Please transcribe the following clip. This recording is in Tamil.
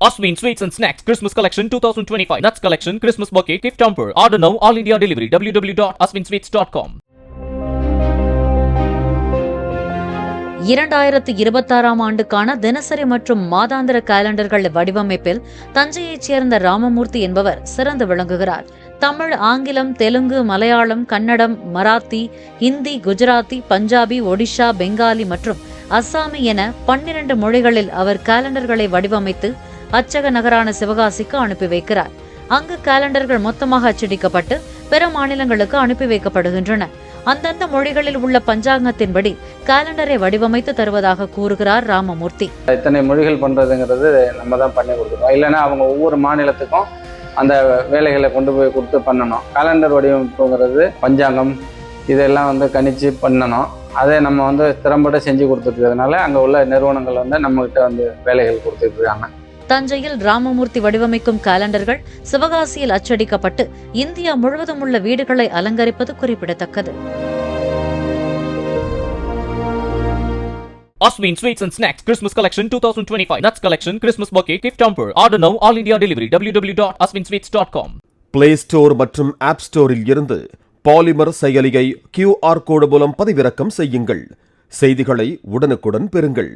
Aswin Sweets and Snacks Christmas Collection 2025. Nuts Collection, Christmas Bouquet, Gift Hamper. Order now, All India Delivery. www.aswinsweets.com. 2026 ஆண்டுக்கான தினசரி மற்றும் மாதாந்திர காலண்டர்கள் வடிவமைப்பில் தஞ்சையைச் சேர்ந்த ராமமூர்த்தி என்பவர் சிறந்து விளங்குகிறார். தமிழ், ஆங்கிலம், தெலுங்கு, மலையாளம், கன்னடம், மராத்தி, ஹிந்தி, குஜராத்தி, பஞ்சாபி, ஒடிஷா, பெங்காலி மற்றும் அஸ்ஸாமி என 12 மொழிகளில் அவர் காலண்டர்களை வடிவமைத்து அச்சக நகரான சிவகாசிக்கு அனுப்பி வைக்கிறார். அங்கு காலண்டர்கள் மொத்தமாக அச்சடிக்கப்பட்டு பிற மாநிலங்களுக்கு அனுப்பி வைக்கப்படுகின்றன. அந்தந்த மொழிகளில் உள்ள பஞ்சாங்கத்தின்படி காலண்டரை வடிவமைத்து தருவதாக கூறுகிறார் ராமமூர்த்தி. இத்தனை மொழிகள் பண்றதுங்கிறது நம்ம தான் பண்ணி கொடுக்கணும். இல்லைன்னா அவங்க ஒவ்வொரு மாநிலத்துக்கும் அந்த வேலைகளை கொண்டு போய் கொடுத்து பண்ணணும். காலண்டர் வடிவமைப்புங்கிறது பஞ்சாங்கம் இதெல்லாம் கணிச்சு பண்ணணும். அதை நம்ம திறம்பட செஞ்சு கொடுத்துருக்கிறதுனால அங்கே உள்ள நிறுவனங்கள் நம்மகிட்ட வேலைகள் கொடுத்துருக்காங்க. தஞ்சையில் ராமமூர்த்தி வடிவமைக்கும் காலண்டர்கள் சிவகாசியில் அச்சடிக்கப்பட்டு இந்தியா முழுவதும் உள்ள வீடுகளை அலங்கரிப்பது குறிப்பிடத்தக்கது. Aswin Sweets and Snacks Christmas Collection 2025. Nuts Collection, Christmas Bouquet, Gift Hamper. Order now, All India Delivery. www.aswinsweets.com. Play Store மற்றும் App Storeல் இருந்து பாலிமர் செயலியை QR கோடு மூலம் பதிவிறக்கம் செய்யுங்கள். செய்திகளை உடனுக்குடன் பெறுங்கள்.